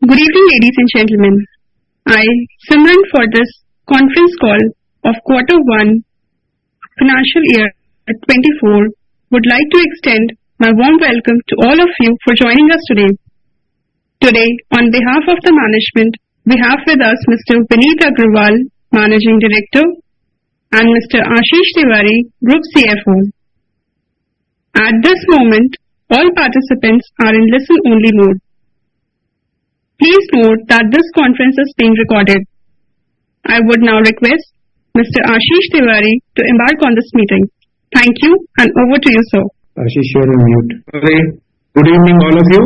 Good evening, ladies and gentlemen. I, Simran, for this conference call of Q1 Financial Year 24, would like to extend my warm welcome to all of you for joining us today. Today, on behalf of the management, we have with us Mr. Vineet Agrawal, Managing Director, and Mr. Ashish Tiwari, Group CFO. At this moment, all participants are in listen-only mode. Please note that this conference is being recorded. I would now request Mr. Ashish Tiwari to embark on this meeting. Thank you, and over to you, sir. Ashish, you're on mute. Okay. Good evening, all of you.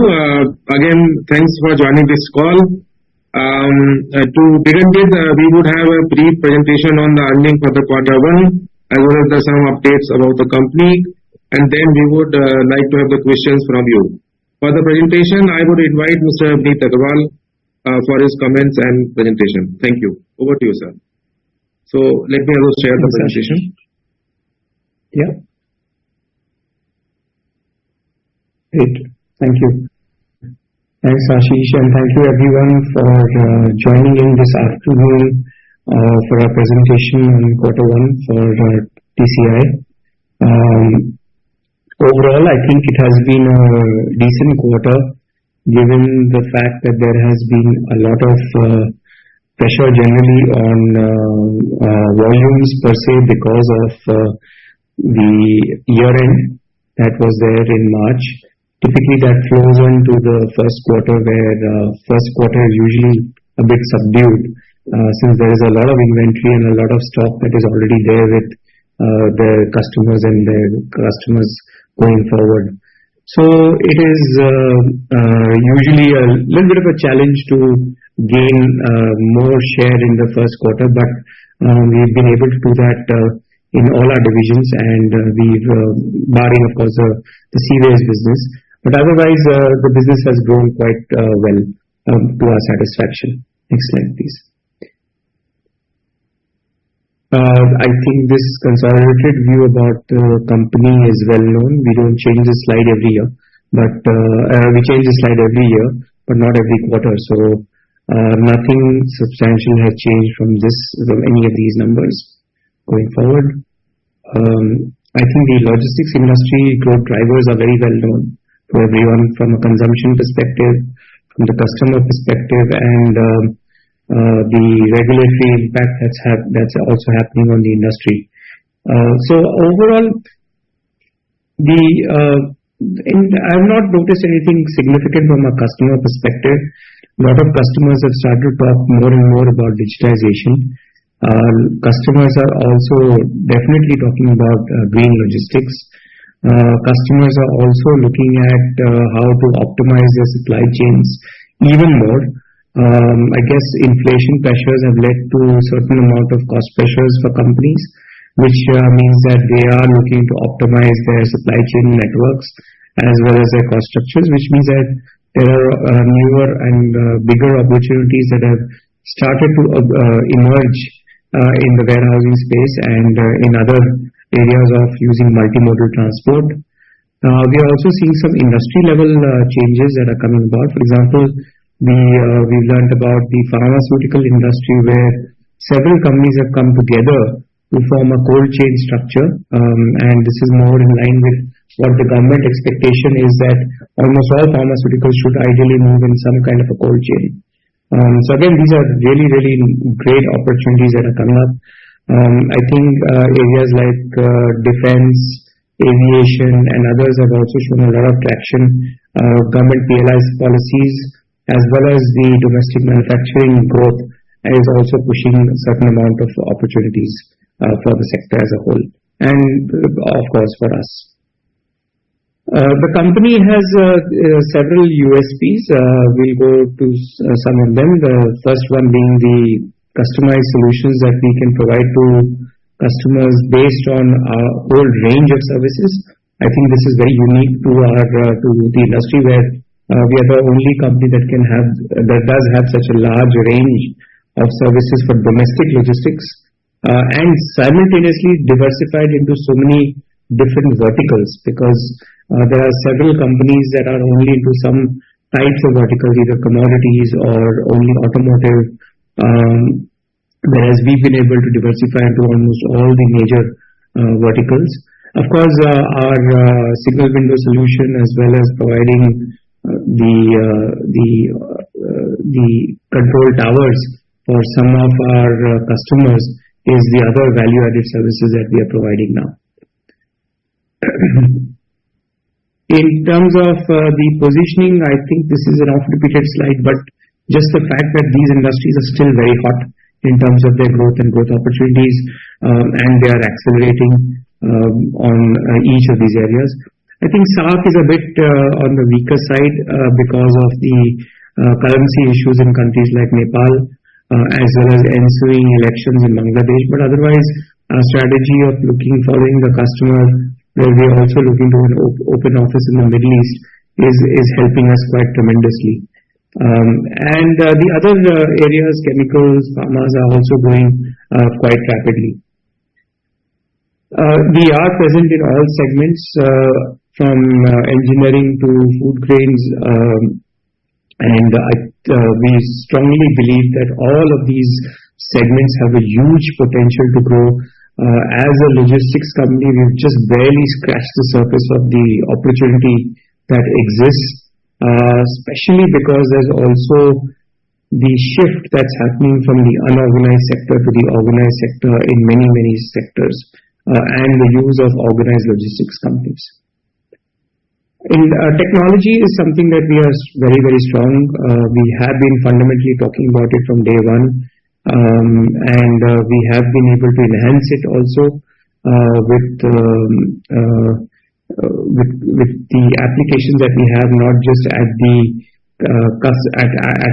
Again, thanks for joining this call. To begin with, we would have a brief presentation on the earnings for the Q1, as well as some updates about the company, and then we would like to have the questions from you. For the presentation, I would invite Mr. Vineet Agrawal for his comments and presentation. Thank you. Over to you, sir. So let me also share the presentation. Yeah. Great. Thank you. Thanks, Ashish, and thank you everyone for joining in this afternoon for our presentation on Q1 for TCI. Overall, I think it has been a decent quarter, given the fact that there has been a lot of pressure generally on volumes per se because of the year-end that was there in March. Typically, that flows on to the first quarter, where first quarter is usually a bit subdued, since there is a lot of inventory and a lot of stock that is already there with the customers and their customers going forward. So it is usually a little bit of a challenge to gain more share in the first quarter, but we've been able to do that in all our divisions, and we've barring of course the Seaways business, but otherwise the business has grown quite well to our satisfaction. Next slide, please. I think this consolidated view about the company is well known. We don't change the slide every year, but we change the slide every year, but not every quarter. So nothing substantial has changed from any of these numbers going forward. I think the logistics industry growth drivers are very well known to everyone from a consumption perspective, from the customer perspective, and the regulatory impact that's also happening on the industry. So overall, I have not noticed anything significant from a customer perspective. A lot of customers have started to talk more and more about digitization. Customers are also definitely talking about green logistics. Customers are also looking at how to optimize their supply chains even more. I guess inflation pressures have led to a certain amount of cost pressures for companies, which means that they are looking to optimize their supply chain networks as well as their cost structures, which means that there are newer and bigger opportunities that have started to emerge in the warehousing space and in other areas of using multimodal transport. We are also seeing some industry level changes that are coming about. For example, we've learned about the pharmaceutical industry, where several companies have come together to form a cold chain structure, and this is more in line with what the government expectation is, that almost all pharmaceuticals should ideally move in some kind of a cold chain. So again, these are really, really great opportunities that are coming up. I think areas like defense, aviation, and others have also shown a lot of traction. Government PLI policies, as well as the domestic manufacturing growth, is also pushing a certain amount of opportunities for the sector as a whole, and of course for us. The company has several USPs. We'll go to some of them. The first one being the customized solutions that we can provide to customers based on our whole range of services. I think this is very unique to the industry, where we are the only company that does have such a large range of services for domestic logistics, and simultaneously diversified into so many different verticals, because there are several companies that are only into some types of verticals, either commodities or only automotive, whereas we've been able to diversify into almost all the major verticals. Of course, our single window solution, as well as providing the control towers for some of our customers, is the other value-added services that we are providing now. In terms of the positioning, I think this is an oft-repeated slide, but just the fact that these industries are still very hot in terms of their growth and growth opportunities, and they are accelerating on each of these areas. I think SAARC is a bit on the weaker side because of the currency issues in countries like Nepal, as well as ensuing elections in Bangladesh. But otherwise, our strategy of following the customer, where we are also looking to an open office in the Middle East, is helping us quite tremendously. And the other areas, chemicals, pharmas, are also growing quite rapidly. We are present in all segments, from engineering to food grains, and we strongly believe that all of these segments have a huge potential to grow. As a logistics company, we've just barely scratched the surface of the opportunity that exists, especially because there's also the shift that's happening from the unorganized sector to the organized sector in many, many sectors, and the use of organized logistics companies. Technology is something that we are very, very strong. We have been fundamentally talking about it from day one, and we have been able to enhance it also with the applications that we have, not just at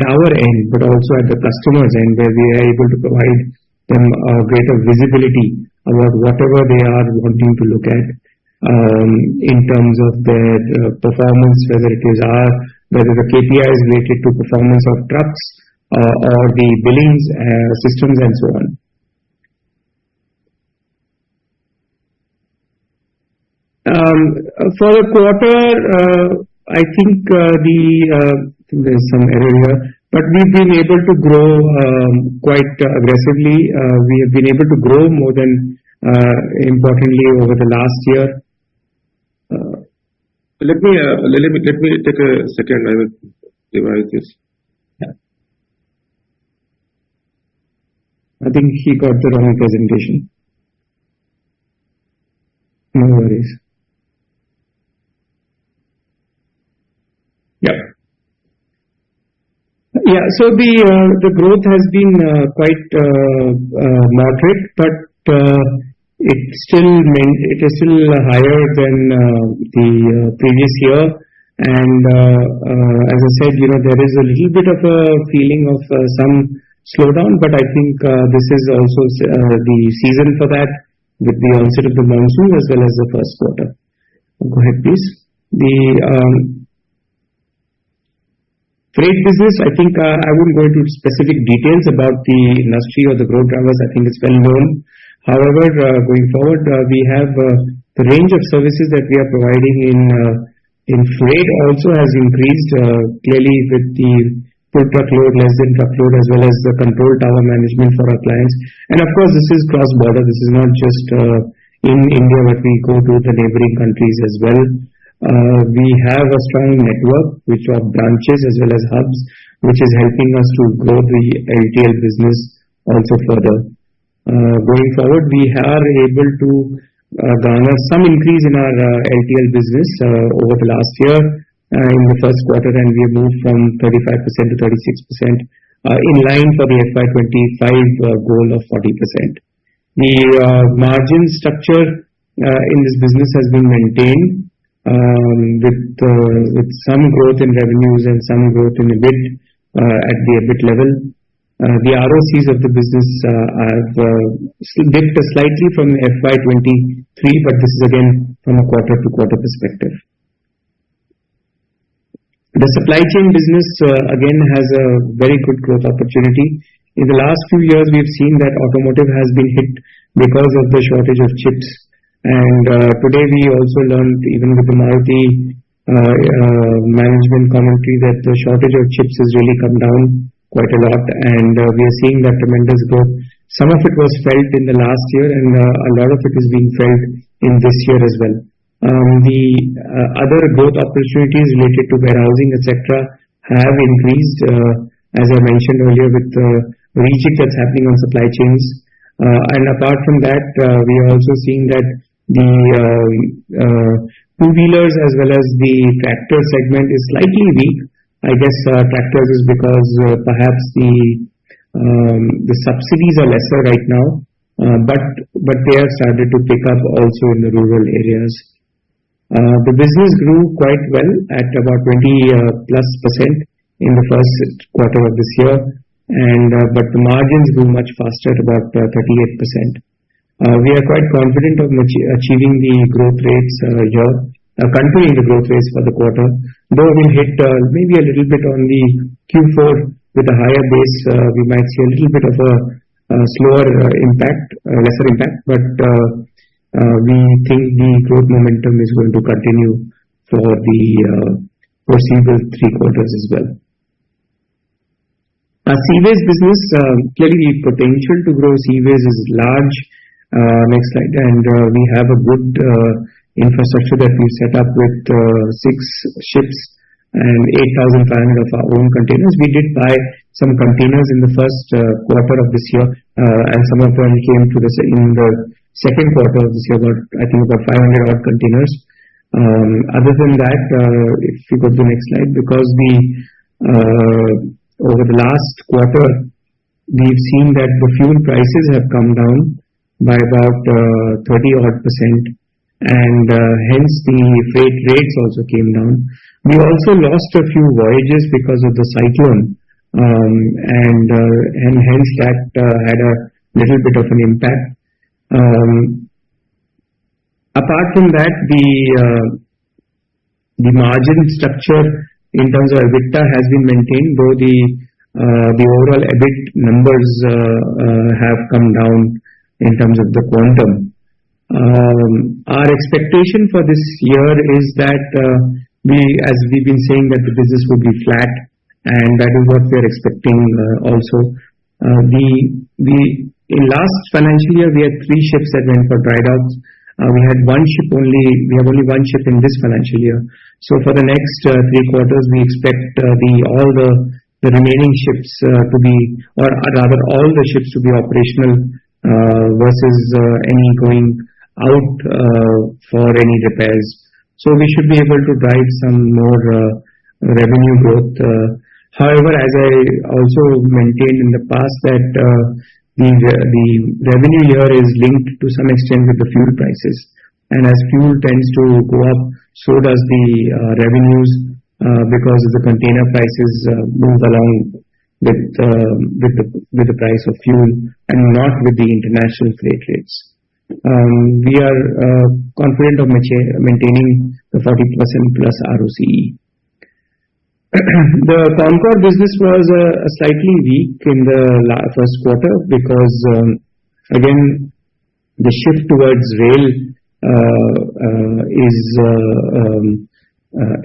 our end, but also at the customer's end, where we are able to provide them greater visibility about whatever they are wanting to look at, in terms of their performance, whether the KPI is related to performance of trucks, or the billings systems, and so on. For the quarter, I think there's some error here, but we've been able to grow quite aggressively. We have been able to grow more than importantly over the last year. Let me take a second. I will revise this. Yeah. I think he got the wrong presentation. No worries. Yeah. Yeah. So the growth has been quite moderate, but it is still higher than the previous year. And as I said, there is a little bit of a feeling of some slowdown, but I think this is also the season for that, with the onset of the monsoon as well as the first quarter. Go ahead, please. The freight business, I think I wouldn't go into specific details about the industry or the growth drivers. I think it's well known. However, going forward, we have the range of services that we are providing in freight also has increased clearly with the full truckload, less than truckload, as well as the control tower management for our clients. And of course, this is cross-border. This is not just in India, but we go to the neighboring countries as well. We have a strong network of branches as well as hubs, which is helping us to grow the LTL business also further. Going forward, we are able to garner some increase in our LTL business over the last year in the first quarter, and we have moved from 35% to 36%, in line for the FY25 goal of 40%. The margin structure in this business has been maintained with some growth in revenues and some growth in EBIT at the EBIT level. The ROCs of the business have dipped slightly from FY23, but this is again from a quarter-to-quarter perspective. The supply chain business again has a very good growth opportunity. In the last few years, we've seen that automotive has been hit because of the shortage of chips. And today we also learned, even with the Maruti management commentary that the shortage of chips has really come down quite a lot, and we are seeing that tremendous growth. Some of it was felt in the last year, and a lot of it is being felt in this year as well. The other growth opportunities related to warehousing, etc., have increased, as I mentioned earlier, with the rejig that's happening on supply chains. And apart from that, we are also seeing that the two-wheelers as well as the tractor segment is slightly weak. I guess tractors is because perhaps the subsidies are lesser right now, but they have started to pick up also in the rural areas. The business grew quite well at about 20+% in the first quarter of this year, and but the margins grew much faster at about 38%. We are quite confident of achieving the growth rates here, continuing the growth rates for the quarter, though we'll hit maybe a little bit on the Q4 with a higher base. We might see a little bit of a slower impact, lesser impact, but we think the growth momentum is going to continue for the foreseeable 3 quarters as well. Our Seaways business, clearly the potential to grow Seaways is large. Next slide. And we have a good infrastructure that we've set up with 6 ships and 8,500 of our own containers. We did buy some containers in the first quarter of this year, and some of them came to in the second quarter of this year, I think about 500 odd containers. Other than that, if you go to the next slide, because over the last quarter, we've seen that the fuel prices have come down by about 30 odd %, and hence the freight rates also came down. We also lost a few voyages because of the cyclone, and hence that had a little bit of an impact. Apart from that, the margin structure in terms of EBITDA has been maintained, though the overall EBIT numbers have come down in terms of the quantum. Our expectation for this year is that as we've been saying, that the business will be flat, and that is what we are expecting also. In last financial year, we had 3 ships that went for dry docks. We have only one ship in this financial year. So for the next 3 quarters, we expect all the remaining ships to be, or rather all the ships to be operational, versus any going out for any repairs. So we should be able to drive some more revenue growth. However, as I also maintained in the past, that the revenue here is linked to some extent with the fuel prices, and as fuel tends to go up, so does the revenues, because the container prices move along with the price of fuel and not with the international freight rates. We are confident of maintaining the 40% plus ROCE. The Concall business was slightly weak in the first quarter because, again, the shift towards rail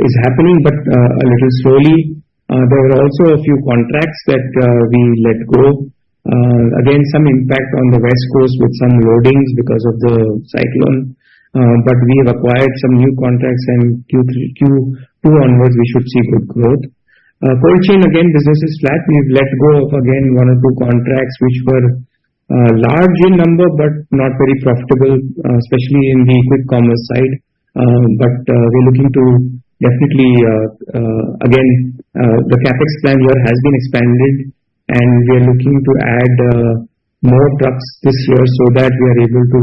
is happening, but a little slowly. There were also a few contracts that we let go. Again, some impact on the West Coast with some loadings because of the cyclone. But we have acquired some new contracts, and Q2 onwards we should see good growth. Cold chain, again, business is flat. We've let go of again 1 or 2 contracts which were large in number but not very profitable, especially in the quick commerce side. But we're looking to definitely, again, the capex plan here has been expanded, and we are looking to add more trucks this year so that we are able to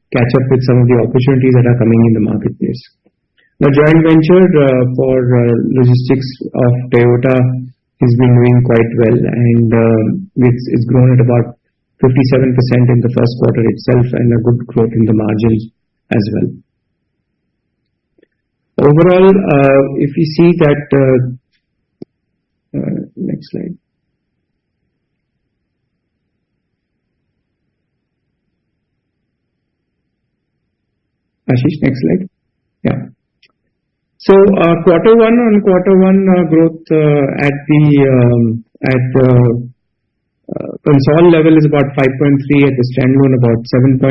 catch up with some of the opportunities that are coming in the marketplace. The joint venture for logistics of Toyota has been doing quite well, and it's grown at about 57% in the first quarter itself, and a good growth in the margins as well. Overall, if you see that, next slide. Ashish, next slide. Yeah. So quarter one growth at the Concall level is about 5.3, at the standalone about 7.6%,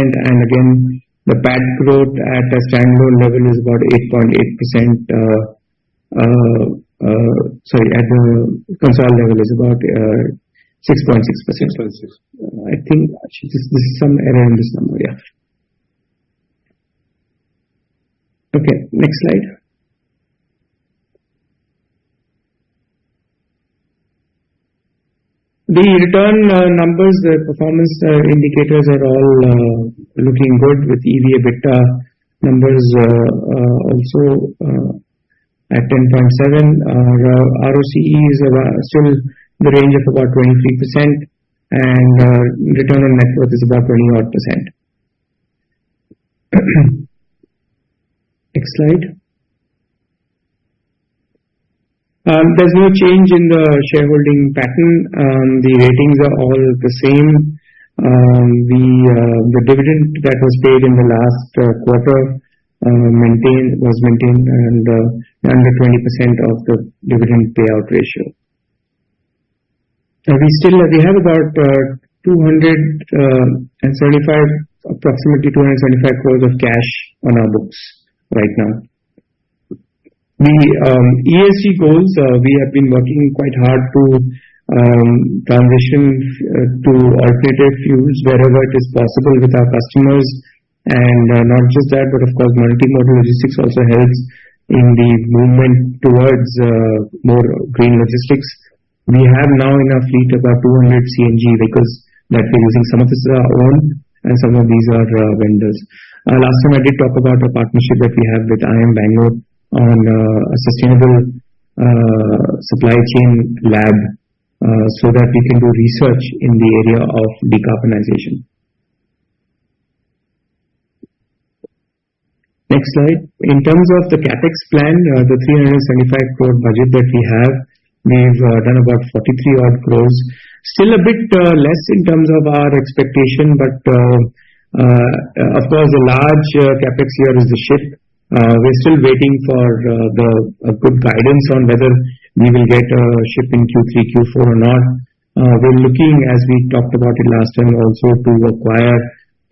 and again the PAT growth at the standalone level is about 8.8%. Sorry, at the Concall level is about 6.6%. I think this is some error in this number. Yeah. Okay, next slide. The return numbers, the performance indicators are all looking good, with EV EBITDA numbers also at 10.7. ROCE is still in the range of about 23%, and return on net worth is about 20-odd%. Next slide. There's no change in the shareholding pattern. The ratings are all the same. The dividend that was paid in the last quarter was maintained and under 20% of the dividend payout ratio. We have about approximately 275 crores of cash on our books right now. The ESG goals, we have been working quite hard to transition to alternative fuels wherever it is possible with our customers, and not just that, but of course multimodal logistics also helps in the movement towards more green logistics. We have now in our fleet about 200 CNG vehicles that we're using. Some of this is our own and some of these are vendors. Last time I did talk about a partnership that we have with IIM Bangalore on a sustainable supply chain lab, so that we can do research in the area of decarbonization. Next slide. In terms of the capex plan, the 375 crore budget that we have, we've done about 43 odd crores. Still a bit less in terms of our expectation, but of course the large capex here is the ship. We're still waiting for a good guidance on whether we will get a ship in Q3, Q4 or not. We're looking, as we talked about it last time, also to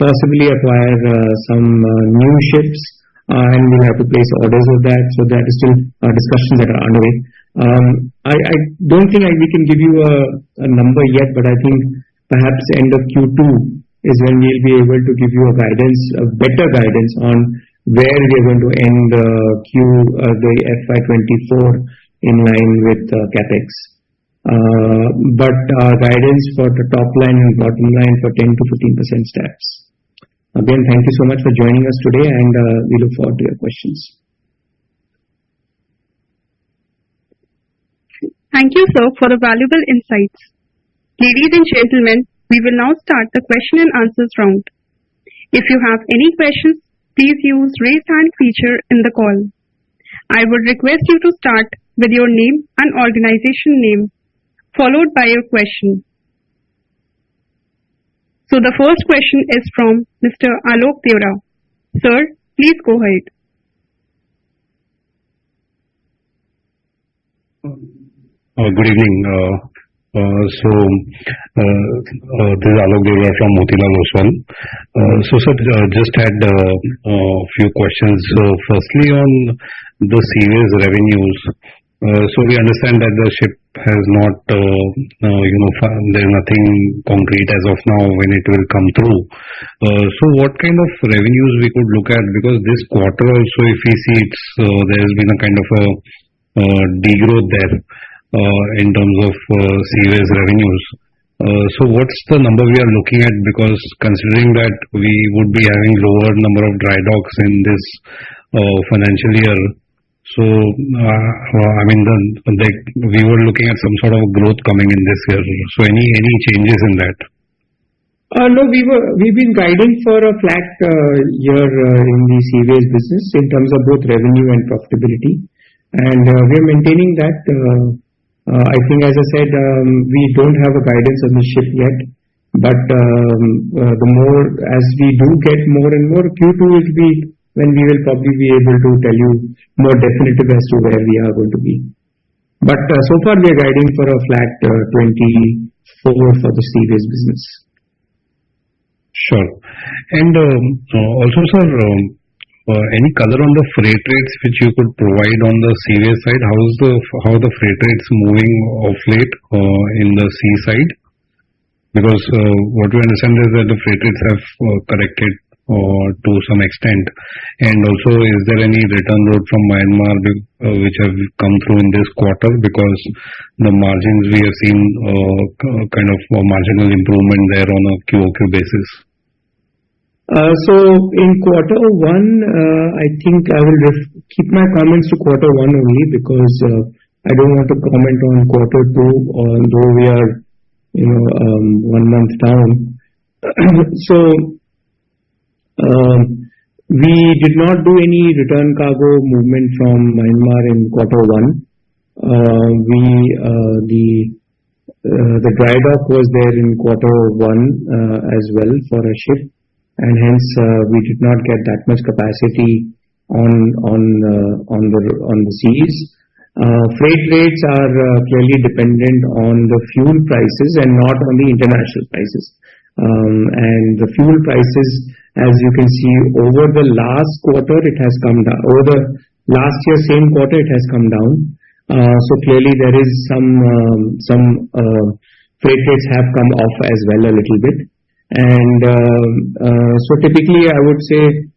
possibly acquire some new ships, and we'll have to place orders of that. So that is still discussions that are underway. I don't think we can give you a number yet, but I think perhaps end of Q2 is when we'll be able to give you a better guidance on where we are going to end the FY24 in line with capex. But guidance for the top line and bottom line for 10 to 15% steps. Again, thank you so much for joining us today, and we look forward to your questions. Thank you, sir, for the valuable insights. Ladies and gentlemen, we will now start the question and answers round. If you have any questions, please use raise hand feature in the call. I would request you to start with your name and organization name, followed by your question. So the first question is from Mr. Alok Deora. Sir, please go ahead. Good evening. This is Alok Deora from Motilal Oswal. Sir, just had a few questions. Firstly, on the series revenues. We understand that the ship has not, there's nothing concrete as of now when it will come through. What kind of revenues we could look at? Because this quarter also, if we see there has been a kind of a degrowth there in terms of series revenues. What's the number we are looking at? Because considering that we would be having lower number of dry docks in this financial year, we were looking at some sort of growth coming in this year. Any changes in that? No, we've been guiding for a flat year in the seaways business in terms of both revenue and profitability, and we're maintaining that. I think, as I said, we don't have a guidance on the ship yet, but the more as we do get more and more, Q2 will be when we will probably be able to tell you more definitive as to where we are going to be. But so far we are guiding for a flat 24 for the CVS business. Sure. And also, sir, any color on the freight rates which you could provide on the CVS side? How the freight rates moving of late in the sea side? Because what we understand is that the freight rates have corrected to some extent, and also is there any return road from Myanmar which have come through in this quarter, because the margins we have seen kind of a marginal improvement there on a QOQ basis. So in quarter one, I think I will keep my comments to quarter one only, because I don't want to comment on quarter two, although we are 1 month down. So we did not do any return cargo movement from Myanmar in quarter one. The dry dock was there in quarter one as well for a ship, and hence we did not get that much capacity on the seas. Freight rates are clearly dependent on the fuel prices and not on the international prices. And the fuel prices, as you can see, over the last quarter it has come down. Over the last year same quarter it has come down. So clearly there is some freight rates have come off as well a little bit. And so typically I would say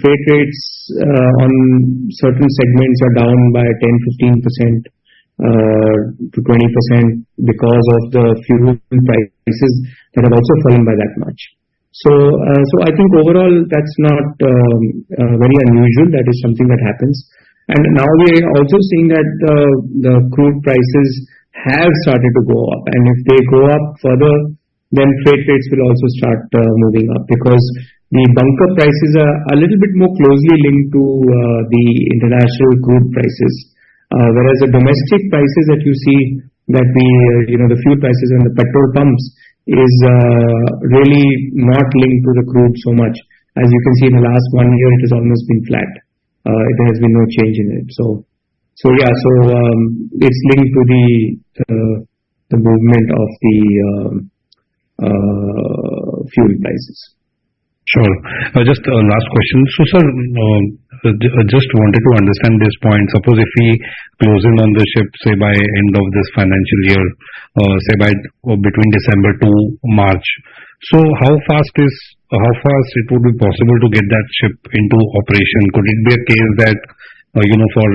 freight rates on certain segments are down by 10-15% to 20% because of the fuel prices that have also fallen by that much. So I think overall that's not very unusual. That is something that happens. And now we are also seeing that the crude prices have started to go up, and if they go up further, then freight rates will also start moving up, because the bunker prices are a little bit more closely linked to the international crude prices, whereas the domestic prices that you see, that the fuel prices and the petrol pumps is really not linked to the crude so much. As you can see, in the last 1 year it has almost been flat. There has been no change in it. So it's linked to the movement of the fuel prices. Sure. Just a last question. So, sir, just wanted to understand this point. Suppose if we close in on the ship, say by end of this financial year, say by between December to March. So, how fast it would be possible to get that ship into operation? Could it be a case that for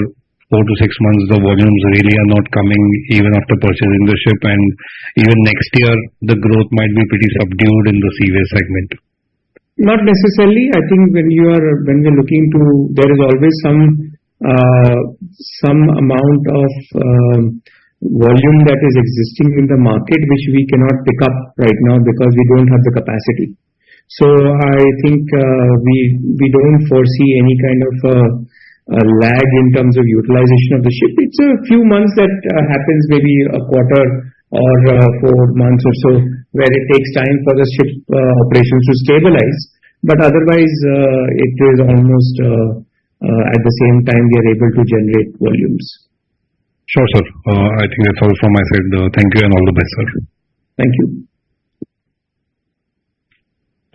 4 to 6 months the volumes really are not coming even after purchasing the ship, and even next year the growth might be pretty subdued in the CVS segment? Not necessarily. I think when we're looking to, there is always some amount of volume that is existing in the market which we cannot pick up right now because we don't have the capacity. So I think we don't foresee any kind of a lag in terms of utilization of the ship. It's a few months that happens, maybe a quarter or 4 months or so, where it takes time for the ship operations to stabilize. But otherwise, it is almost at the same time we are able to generate volumes. Sure, sir. I think that's all from my side. Thank you and all the best, sir. Thank you.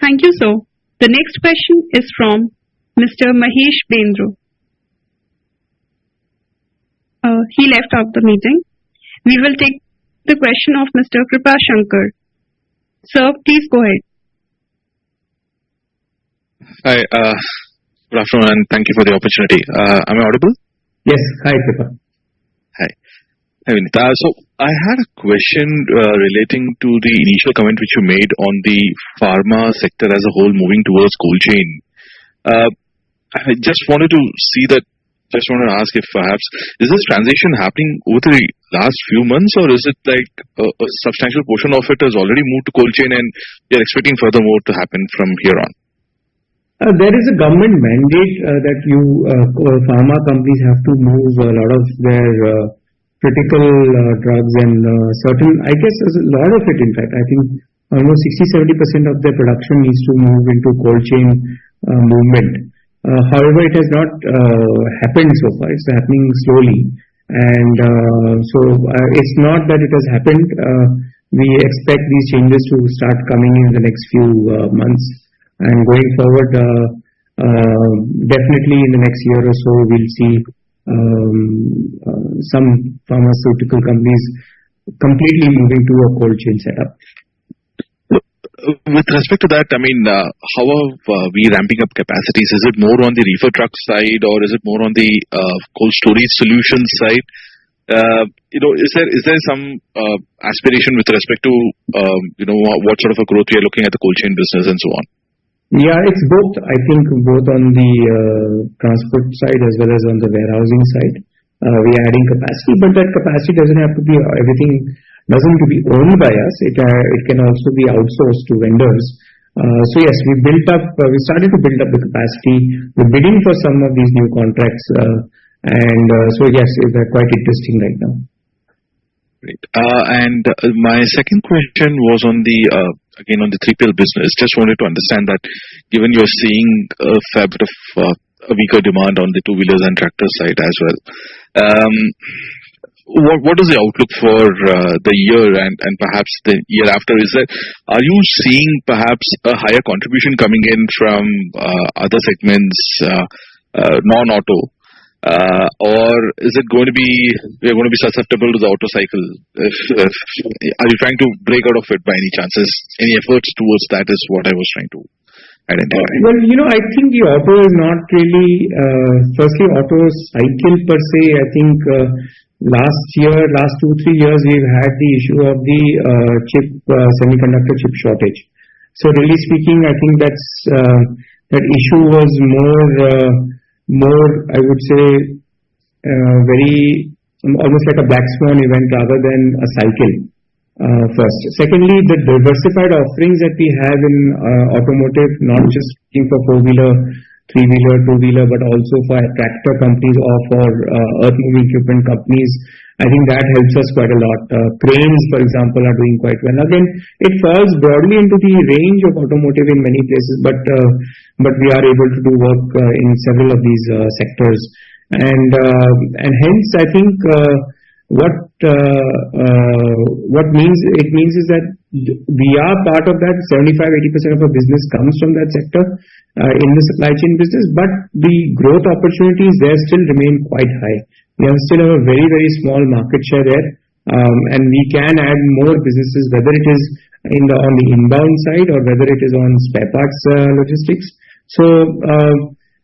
Thank you, sir. The next question is from Mr. Mahesh Bendro. He left out the meeting. We will take the question of Mr. Kripa Shankar. Sir, please go ahead. Hi, good afternoon, and thank you for the opportunity. Am I audible? Yes. Hi, Kripa. Hi, Vinita. So I had a question relating to the initial comment which you made on the pharma sector as a whole moving towards cold chain. I just wanted to ask if perhaps is this transition happening over the last few months, or is it like a substantial portion of it has already moved to cold chain and you're expecting further more to happen from here on? There is a government mandate that pharma companies have to move a lot of their critical drugs and certain, I guess a lot of it, in fact, I think almost 60-70% of their production needs to move into cold chain movement. However, it has not happened so far. It's happening slowly. And it's not that it has happened. We expect these changes to start coming in the next few months. And going forward, definitely in the next year or so, we'll see some pharmaceutical companies completely moving to a cold chain setup. With respect to that, I mean, how are we ramping up capacities? Is it more on the reefer truck side, or is it more on the cold storage solutions side? Is there some aspiration with respect to what sort of a growth we are looking at the cold chain business and so on? Yeah, it's both. I think both on the transport side as well as on the warehousing side. We are adding capacity, but that capacity doesn't have to be everything. Doesn't to be owned by us. It can also be outsourced to vendors. So yes, we started to build up the capacity. We're bidding for some of these new contracts, and so yes, they're quite interesting right now. Great. And my second question was on the again on the 3PL business. Just wanted to understand that given you're seeing a fair bit of a weaker demand on the two-wheelers and tractor side as well. What is the outlook for the year and perhaps the year after? Are you seeing perhaps a higher contribution coming in from other segments, non-auto, or is it going to be we're going to be susceptible to the auto cycle? Are you trying to break out of it by any chances? Any efforts towards that is what I was trying to identify. Well, I think the auto is not really. Firstly, auto cycle per se. I think. Last 2-3 years, we've had the issue of the semiconductor chip shortage. So really speaking, I think that issue was more, I would say, very almost like a black swan event rather than a cycle. First, secondly, the diversified offerings that we have in automotive, not just looking for 4-wheeler, 3-wheeler, 2-wheeler, but also for tractor companies or for earth-moving equipment companies. I think that helps us quite a lot. Cranes, for example, are doing quite well. Again, it falls broadly into the range of automotive in many places, but we are able to do work in several of these sectors. And hence, I think what it means is that we are part of that. 75-80% of our business comes from that sector in the supply chain business, but the growth opportunities there still remain quite high. We still have a very, very small market share there, and we can add more businesses, whether it is on the inbound side or whether it is on spare parts logistics. So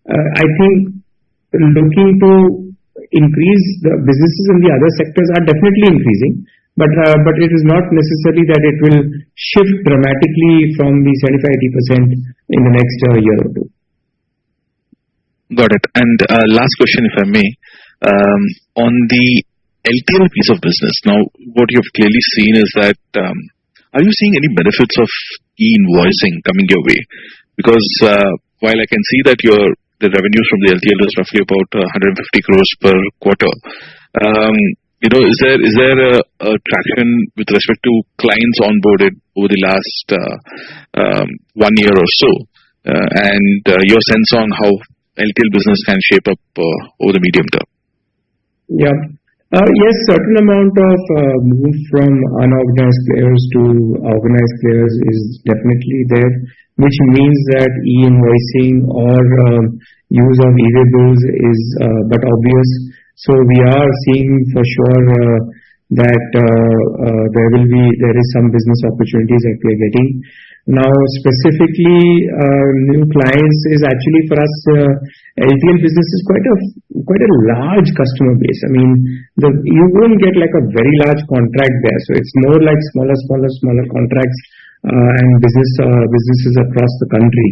I think looking to increase the businesses in the other sectors are definitely increasing, but it is not necessarily that it will shift dramatically from the 75-80% in the next year or two. Got it. And last question, if I may, on the LTL piece of business. Now, what you have clearly seen is that are you seeing any benefits of e-invoicing coming your way? Because while I can see that the revenues from the LTL is roughly about 150 crores per quarter. Is there a traction with respect to clients onboarded over the last 1 year or so, and your sense on how LTL business can shape up over the medium term? Yeah. Yes, certain amount of move from unorganized players to organized players is definitely there, which means that e-invoicing or use of e-way bills is but obvious. So we are seeing for sure that there is some business opportunities that we are getting. Now, specifically, new clients is actually for us, LTL business is quite a large customer base. I mean, you won't get like a very large contract there. So it's more like smaller contracts and businesses across the country.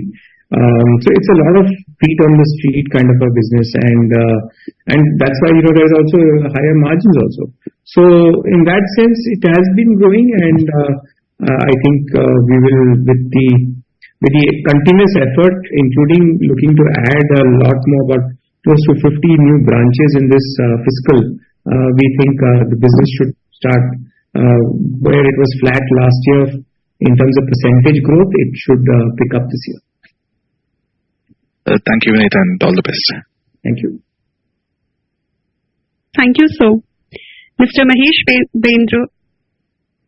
So it's a lot of feet on the street kind of a business, and that's why there's also higher margins also. So in that sense, it has been growing, and I think we will with the continuous effort, including looking to add a lot more, about close to 50 new branches in this fiscal. We think the business should start where it was flat last year in terms of percentage growth. It should pick up this year. Thank you, Vinit, and all the best. Thank you. Thank you, sir. Mr. Mahesh Bendre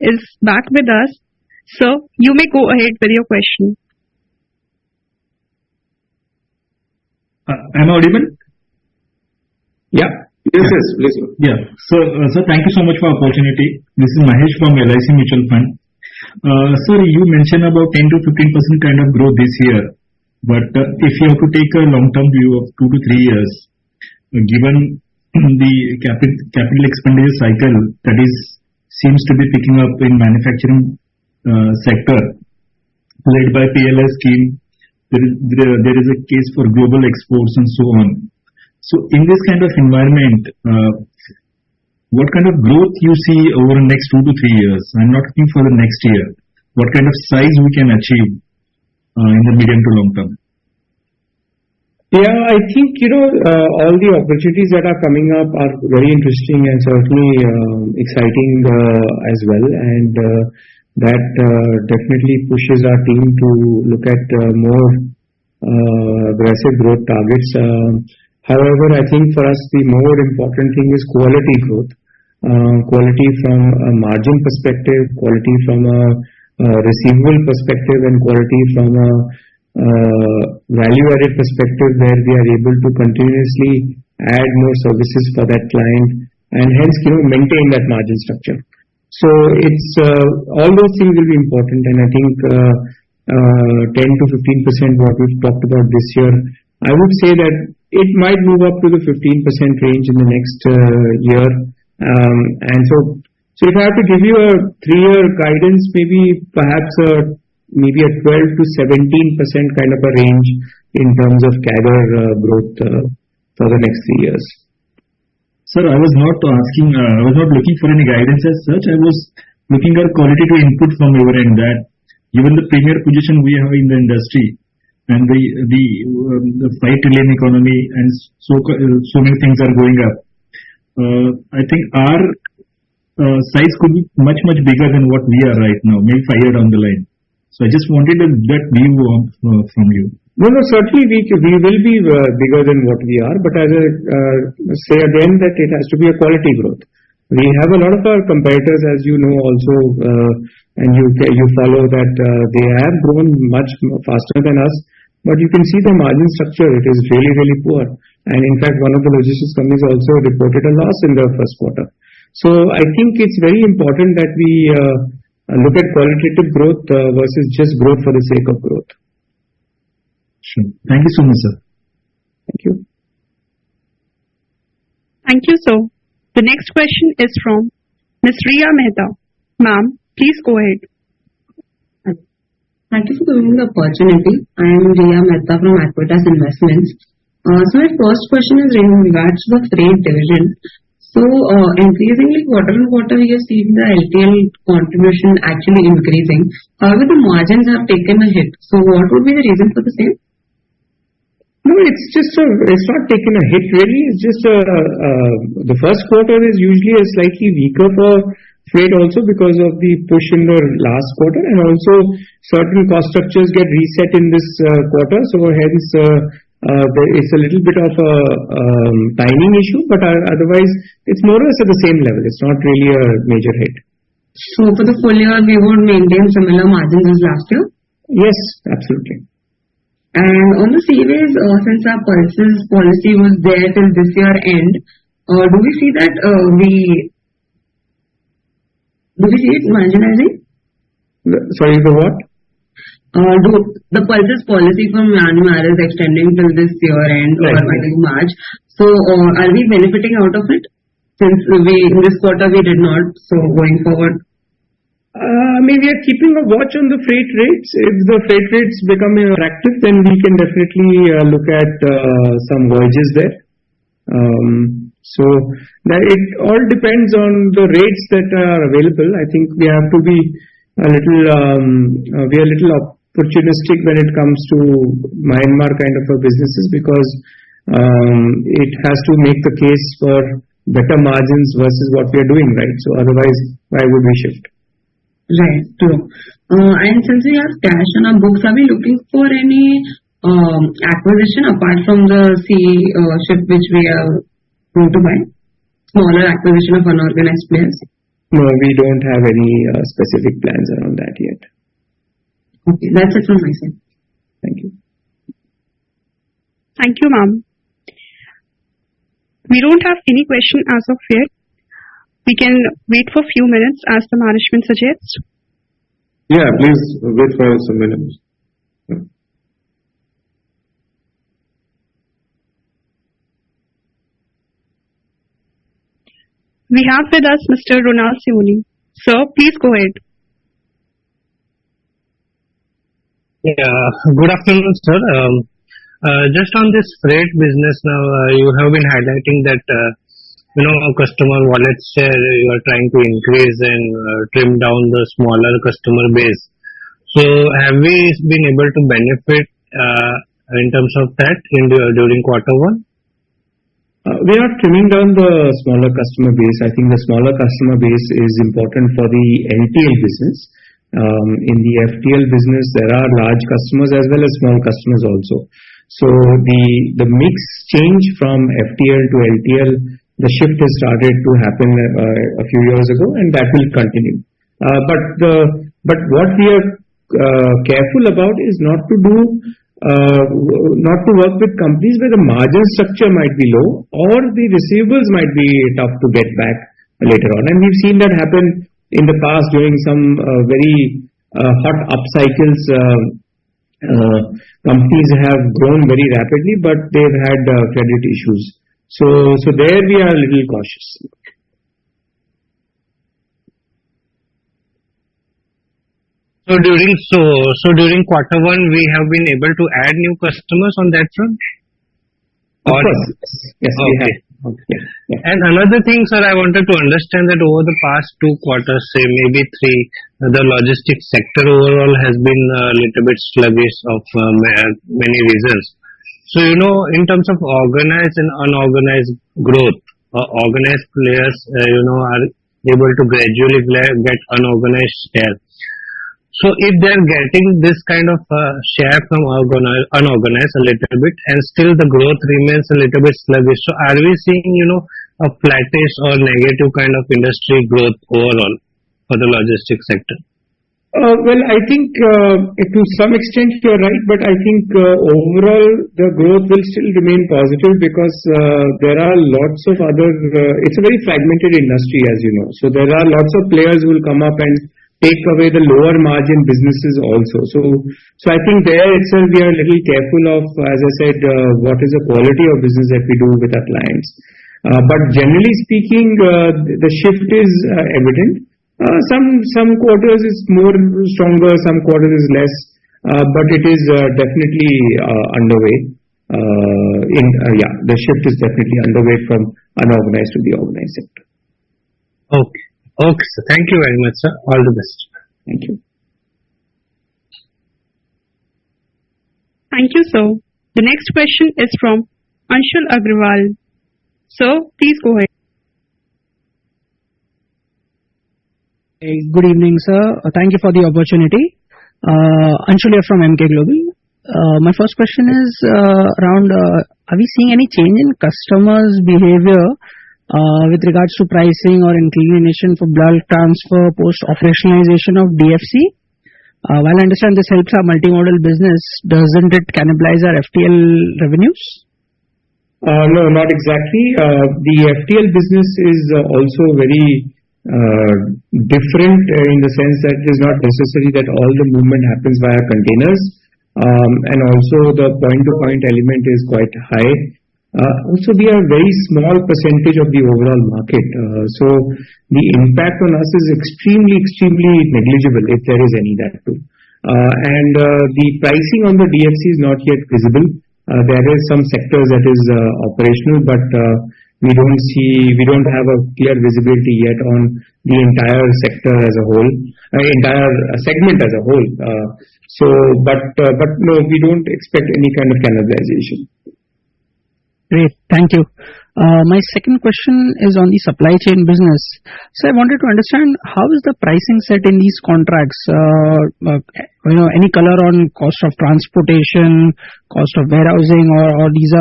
is back with us. Sir, you may go ahead with your question. Am I audible? Yeah. Yes, please. Yeah. Sir, thank you so much for the opportunity. This is Mahesh from LIC Mutual Fund. Sir, you mentioned about 10 to 15% kind of growth this year. But if you have to take a long-term view of 2 to 3 years, given the capital expenditure cycle that seems to be picking up in manufacturing sector, led by PLI scheme, there is a case for global exports and so on. So in this kind of environment, what kind of growth you see over the next 2 to 3 years? I'm not looking for the next year. What kind of size we can achieve in the medium to long term? Yeah, I think, all the opportunities that are coming up are very interesting and certainly exciting as well. And that definitely pushes our team to look at more aggressive growth targets. However, I think for us, the more important thing is quality growth. Quality from a margin perspective, quality from a receivable perspective, and quality from a value-added perspective, where we are able to continuously add more services for that client and hence, maintain that margin structure. So it's all those things will be important, and I think 10 to 15% what we've talked about this year, I would say that it might move up to the 15% range in the next year. And so if I have to give you a 3-year guidance, perhaps a 12 to 17% kind of a range in terms of CAGR growth for the next 3 years. Sir, I was not looking for any guidance as such. I was looking at qualitative input from your end, that given the premier position we have in the industry and the 5 trillion economy and so many things are going up, I think our size could be much bigger than what we are right now, maybe 5 years down the line. So I just wanted that view from you. No, certainly we will be bigger than what we are, but as I say again, that it has to be a quality growth. We have a lot of our competitors, as you know also, and you follow that they have grown much faster than us, but you can see the margin structure, it is really, really poor. And in fact, one of the logistics companies also reported a loss in the first quarter. So I think it's very important that we look at qualitative growth versus just growth for the sake of growth. Sure. Thank you so much, sir. Thank you. Thank you, sir. The next question is from Ms. Riya Mehta. Ma'am, please go ahead. Thank you for giving the opportunity. I am Riya Mehta from Aquitas Investments. So my first question is in regards to the freight division. So increasingly quarter on quarter we have seen the LTL contribution actually increasing. However, the margins have taken a hit. So what would be the reason for the same? No, it's not taken a hit really. It's just the first quarter is usually a slightly weaker for freight also because of the push in the last quarter, and also certain cost structures get reset in this quarter. So hence it's a little bit of a timing issue, but otherwise it's more or less at the same level. It's not really a major hit. So for the full year we would maintain similar margins as last year? Yes, absolutely. And on the seaways, since our pulses policy was there till this year end, do we see that do we see it marginalizing? Sorry, the what? The pulses policy from Myanmar is extending till this year end or March. So are we benefiting out of it? Since in this quarter we did not, so going forward? We are keeping a watch on the freight rates. If the freight rates become attractive, then we can definitely look at some voyages there. So that it all depends on the rates that are available. I think we have to be a little opportunistic when it comes to Myanmar kind of a businesses, because it has to make the case for better margins versus what we are doing, right? So otherwise, why would we shift? Right, true. And since we have cash on our books, are we looking for any acquisition apart from the ship which we are going to buy? Smaller acquisition of unorganized players? No, we don't have any specific plans around that yet. Okay, that's it from my side. Thank you. Thank you, ma'am. We don't have any question as of yet. We can wait for a few minutes as the management suggests. Yeah, please wait for some minutes. We have with us Mr. Ronald Sioni. Sir, please go ahead. Yeah, good afternoon, sir. Just on this freight business now, you have been highlighting that, customer wallet share, you are trying to increase and trim down the smaller customer base. So have we been able to benefit in terms of that during quarter one? We are trimming down the smaller customer base. I think the smaller customer base is important for the LTL business. In the FTL business, there are large customers as well as small customers also. So the mix change from FTL to LTL, the shift has started to happen a few years ago, and that will continue. But what we are careful about is not to work with companies where the margin structure might be low or the receivables might be tough to get back later on. And we've seen that happen in the past during some very hot up cycles. Companies have grown very rapidly, but they've had credit issues. So there we are a little cautious. So during quarter one, we have been able to add new customers on that front? Of course. Yes, we have. Okay. Yeah. And another thing, sir, I wanted to understand that over the past 2 quarters, say maybe 3, the logistics sector overall has been a little bit sluggish of many reasons. So, in terms of organized and unorganized growth, organized players, are able to gradually get unorganized share. So if they are getting this kind of share from unorganized a little bit and still the growth remains a little bit sluggish, so are we seeing, a flattish or negative kind of industry growth overall for the logistics sector? Well, I think to some extent you're right, but I think overall the growth will still remain positive because there are lots of other, it's a very fragmented industry as you know. So there are lots of players who will come up and take away the lower margin businesses also. So I think there itself we are a little careful of, as I said, what is the quality of business that we do with our clients. But generally speaking, the shift is evident. Some quarters is more stronger, some quarters is less, but it is definitely underway. The shift is definitely underway from unorganized to the organized sector. Okay. Okay, sir. Thank you very much, sir. All the best. Thank you. Thank you, sir. The next question is from Anshul Agrawal. Sir, please go ahead. Good evening, sir. Thank you for the opportunity. Anshul here from MK Global. My first question is around, are we seeing any change in customers' behavior with regards to pricing or inclination for bulk transfer post-operationalization of DFC? While I understand this helps our multimodal business, doesn't it cannibalize our FTL revenues? No, not exactly. The FTL business is also very different in the sense that it is not necessary that all the movement happens via containers. And also the point-to-point element is quite high. Also, we are a very small percentage of the overall market. So the impact on us is extremely negligible if there is any that too. And the pricing on the DFC is not yet visible. There is some sectors that is operational, but we don't have a clear visibility yet on the entire sector as a whole, entire segment as a whole. But no, we don't expect any kind of cannibalization. Great. Thank you. My second question is on the supply chain business. So I wanted to understand how is the pricing set in these contracts? Any color on cost of transportation, cost of warehousing, or these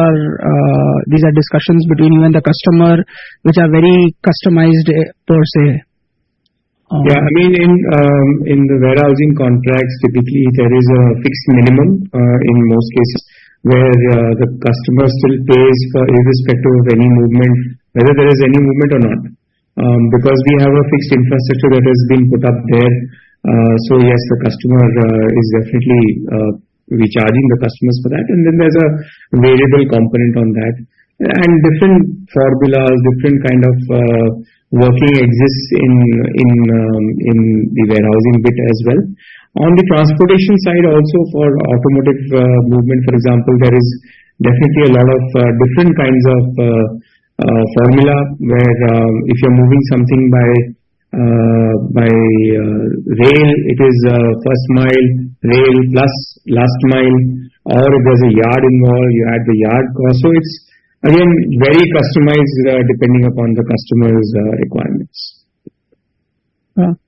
are discussions between you and the customer, which are very customized per se. Yeah, I mean, in the warehousing contracts, typically there is a fixed minimum in most cases, where the customer still pays for irrespective of any movement, whether there is any movement or not, because we have a fixed infrastructure that has been put up there. So yes, the customer is definitely we charging the customers for that, and then there's a variable component on that, and different formulas, different kind of working exists in the warehousing bit as well. On the transportation side also, for automotive movement, for example, there is definitely a lot of different kinds of formula where if you're moving something by rail, it is first mile, rail plus last mile, or if there's a yard involved, you add the yard cost. So it's again very customized depending upon the customer's requirements.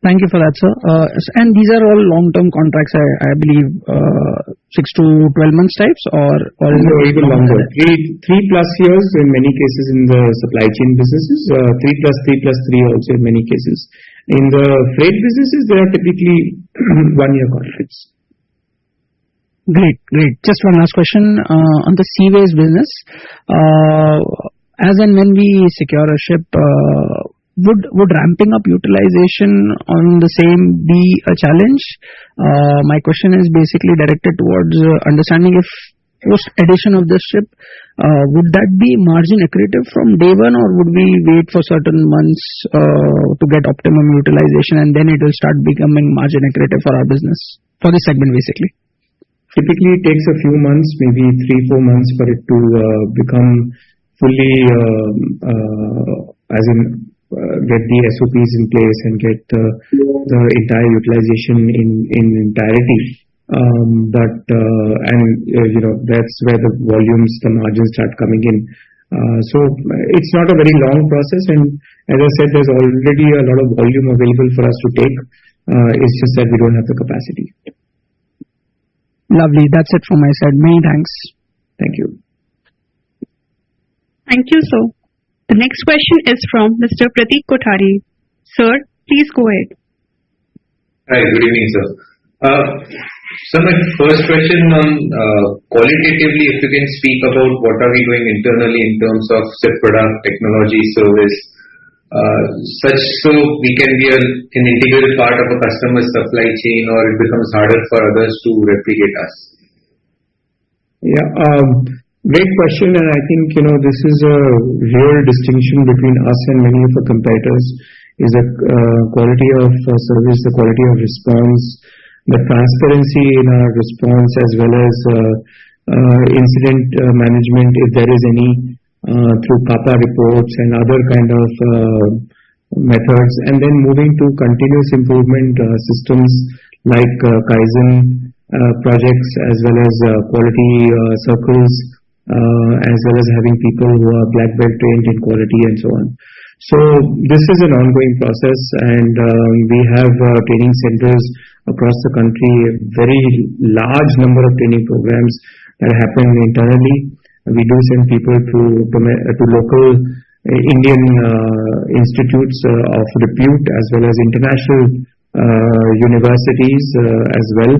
Thank you for that, sir. And these are all long-term contracts, I believe, 6 to 12 months types, or no, even longer. 3+ years in many cases in the supply chain businesses. 3+3+3 also in many cases. In the freight businesses, there are typically 1-year contracts. Great. Just one last question on the Seaways business. As and when we secure a ship, would ramping up utilization on the same be a challenge? My question is basically directed towards understanding if post addition of this ship, would that be margin accretive from day one, or would we wait for certain months to get optimum utilization and then it will start becoming margin accretive for our business, for this segment basically? Typically, it takes a few months, maybe 3-4 months for it to become fully, get the SOPs in place and get the entire utilization in entirety. That's where the volumes, the margins start coming in. So it's not a very long process, and as I said, there's already a lot of volume available for us to take. It's just that we don't have the capacity. Lovely. That's it from my side. Many thanks. Thank you. Thank you, sir. The next question is from Mr. Pratik Kothari. Sir, please go ahead. Hi, good evening, sir. So my first question on qualitatively, if you can speak about what are we doing internally in terms of say product, technology, service, such so we can be an integral part of a customer's supply chain, or it becomes harder for others to replicate us? Yeah, great question, and I think this is a real distinction between us and many of our competitors. Is the quality of service, the quality of response, the transparency in our response, as well as incident management, if there is any, through CAPA reports and other kind of methods, and then moving to continuous improvement systems like Kaizen projects, as well as quality circles, as well as having people who are black belt trained in quality and so on. So this is an ongoing process, and we have training centers across the country, a very large number of training programs that happen internally. We do send people to local Indian institutes of repute, as well as international universities as well,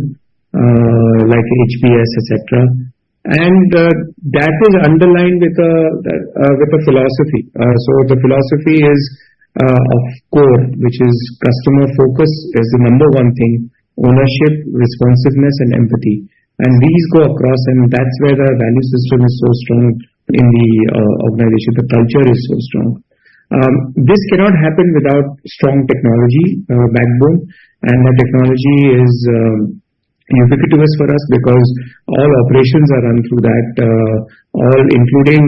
like HBS, etc. And that is underlined with a philosophy. So the philosophy is of core, which is customer focus is the number one thing, ownership, responsiveness, and empathy. And these go across, and that's where the value system is so strong in the organization. The culture is so strong. This cannot happen without strong technology backbone, and the technology is ubiquitous for us because all operations are run through that, all including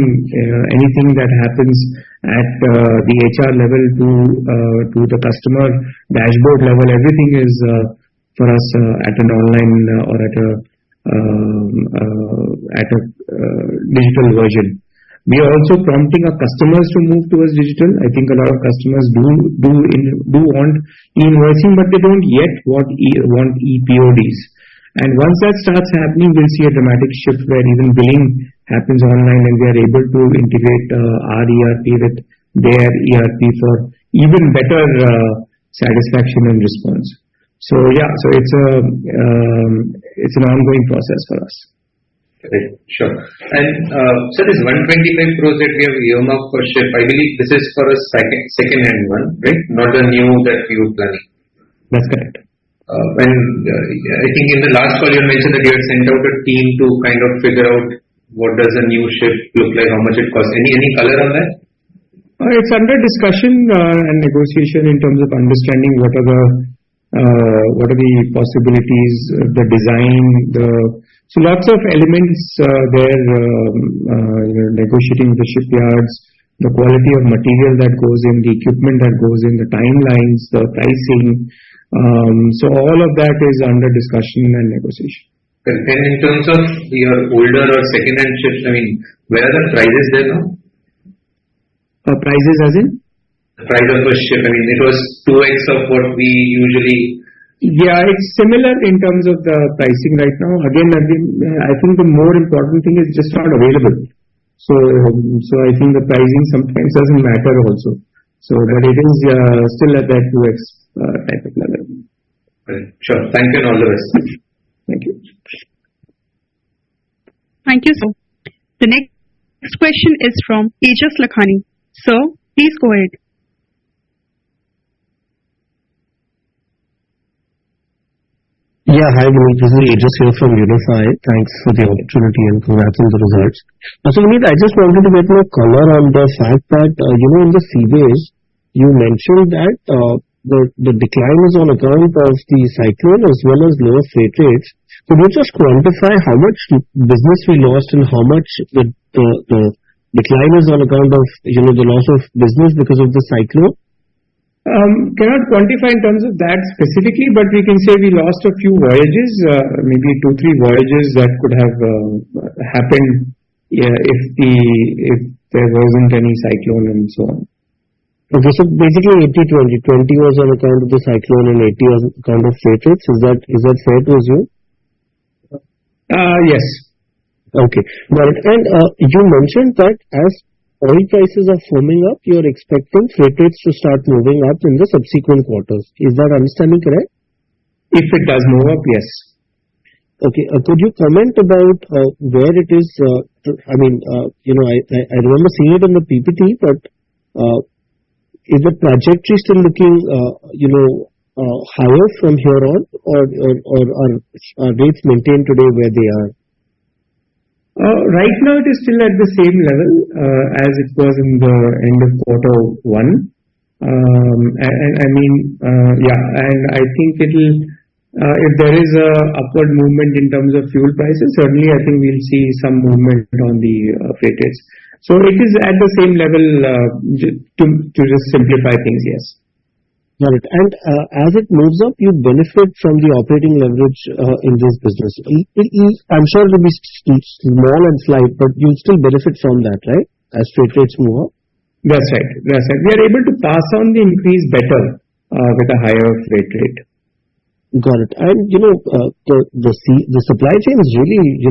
anything that happens at the HR level to the customer dashboard level. Everything is for us at an online or at a digital version. We are also prompting our customers to move towards digital. I think a lot of customers do want e-invoicing, but they don't yet want e-PODs. And once that starts happening, we'll see a dramatic shift where even billing happens online, and we are able to integrate our ERP with their ERP for even better satisfaction and response. So yeah, so it's an ongoing process for us. Right, sure. And so this 125 crores that we have earmarked for SHIP, I believe this is for a second-hand one, right? Not the new that we were planning. That's correct. And I think in the last call you mentioned that you had sent out a team to kind of figure out what does a new SHIP look like, how much it costs. Any color on that? It's under discussion and negotiation in terms of understanding what are the possibilities, the design, so lots of elements there, negotiating with the shipyards, the quality of material that goes in, the equipment that goes in, the timelines, the pricing. So all of that is under discussion and negotiation. And in terms of your older or second-hand ships, I mean, where are the prices there now? Prices as in? The price of a ship. I mean, it was 2x of what we usually. Yeah, it's similar in terms of the pricing right now. Again, I think the more important thing is just not available. So I think the pricing sometimes doesn't matter also. So, but it is still at that 2x type of level. Right. Sure. Thank you and all the best. Thank you. Thank you, sir. The next question is from Tejas Lakhani. Sir, please go ahead. Yeah, hi, Vineet. This is Tejas here from Unify. Thanks for the opportunity and congrats on the results. So, Vineet, I just wanted to get more color on the fact that, in the Seaways, you mentioned that the decline is on account of the cyclone as well as lower freight rates. Could you just quantify how much business we lost and how much the decline is on account of, the loss of business because of the cyclone? Cannot quantify in terms of that specifically, but we can say we lost a few voyages, maybe 2-3 voyages that could have happened if there wasn't any cyclone and so on. Okay, so basically 80-20. 20 was on account of the cyclone and 80 was on account of freight rates. Is that fair to assume? Yes. Okay. Got it. And you mentioned that as oil prices are firming up, you're expecting freight rates to start moving up in the subsequent quarters. Is that understanding correct? If it does move up, yes. Okay. Could you comment about where it is? I remember seeing it in the PPT, but is the trajectory still looking, higher from here on, or are rates maintained today where they are? Right now, it is still at the same level as it was in the end of quarter 1. And I think it'll, if there is a upward movement in terms of fuel prices, certainly I think we'll see some movement on the freight rates. So it is at the same level, to just simplify things, yes. Got it. And as it moves up, you benefit from the operating leverage in this business. I'm sure it will be small and slight, but you still benefit from that, right? As freight rates move up. That's right. We are able to pass on the increase better with a higher freight rate. Got it. And the supply chain is really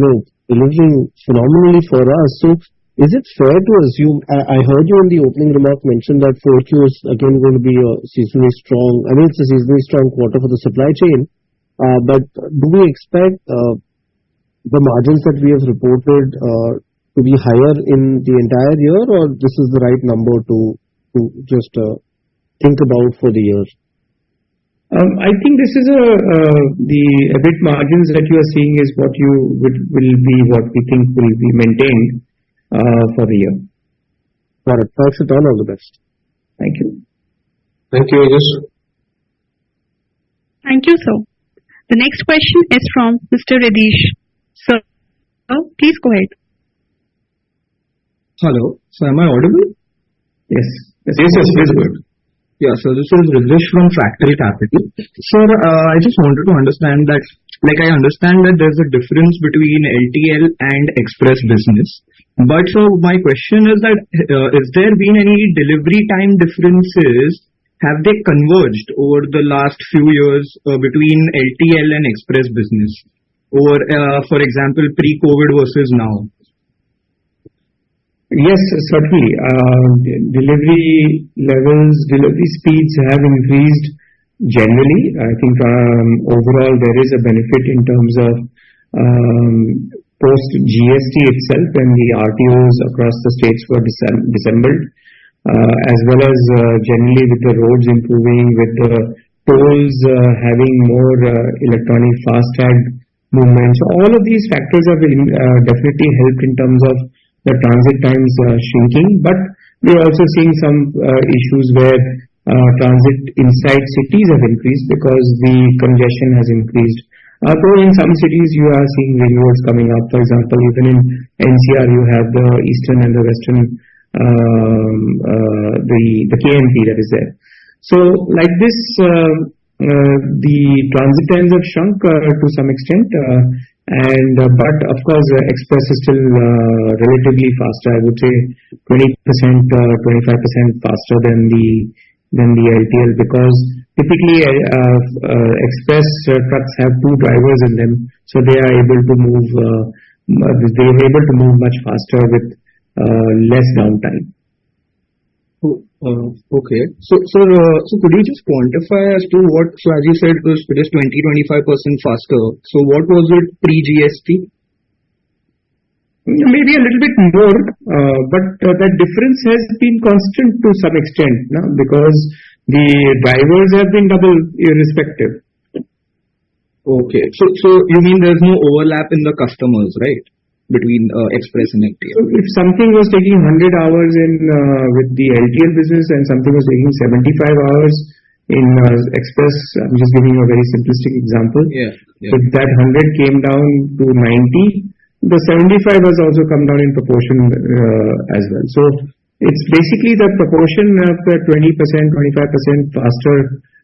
delivering phenomenally for us. So is it fair to assume? I heard you in the opening remark mention that 4Q is again going to be a seasonally strong. I mean, it's a seasonally strong quarter for the supply chain. But do we expect the margins that we have reported to be higher in the entire year, or this is the right number to just think about for the year? I think this is the EBIT margins that you are seeing is what will be what we think will be maintained for the year. Got it. Thanks a ton. All the best. Thank you. Thank you, Ajay. Thank you, sir. The next question is from Mr. Radish. Sir, please go ahead. Hello. So am I audible? Yes. Yes, please go ahead. Yeah, so this is Riddhish from Fractal Capital. Sir, I just wanted to understand that, I understand that there's a difference between LTL and express business. But so my question is that is there been any delivery time differences? Have they converged over the last few years between LTL and express business? Or, for example, pre-COVID versus now? Yes, certainly. Delivery levels, delivery speeds have increased generally. I think overall there is a benefit in terms of post GST itself, when the RTOs across the states were disassembled, as well as generally with the roads improving, with the tolls having more electronic FASTag movements. All of these factors have definitely helped in terms of the transit times shrinking, but we're also seeing some issues where transit inside cities have increased because the congestion has increased. Though in some cities you are seeing renewals coming up. For example, even in NCR you have the eastern and the western, the KNP that is there. So like this, the transit times have shrunk to some extent, but of course express is still relatively faster. I would say 20%, 25% faster than the LTL, because typically express trucks have two drivers in them, so they are able to move. They are able to move much faster with less downtime. Okay. So could you just quantify as to what, so as you said, it is 20-25% faster. So what was it pre-GST? Maybe a little bit more, but that difference has been constant to some extent, no? Because the drivers have been double irrespective. Okay. So you mean there's no overlap in the customers, right? Between express and LTL. So if something was taking 100 hours in with the LTL business and something was taking 75 hours in express, I'm just giving you a very simplistic example. Yeah. If that 100 came down to 90, the 75 has also come down in proportion as well. So it's basically the proportion of the 20%, 25% faster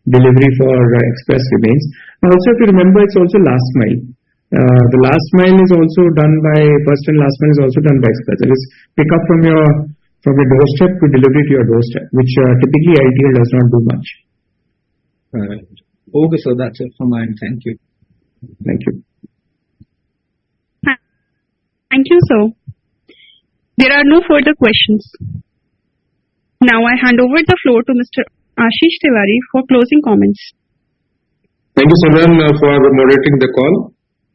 delivery for express remains. Also, if you remember, it's also last mile. The last mile is also done by first and last mile is also done by express. That is, pick up from your doorstep to delivery to your doorstep, which typically LTL does not do much. Right. Okay, so that's it from mine. Thank you. Thank you. Thank you, sir. There are no further questions. Now I hand over the floor to Mr. Ashish Tiwari for closing comments. Thank you, Simran, for moderating the call.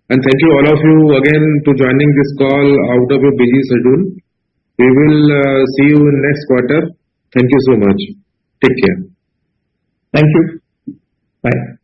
And thank you all of you again to joining this call out of your busy schedule. We will see you in next quarter. Thank you so much. Take care. Thank you. Bye.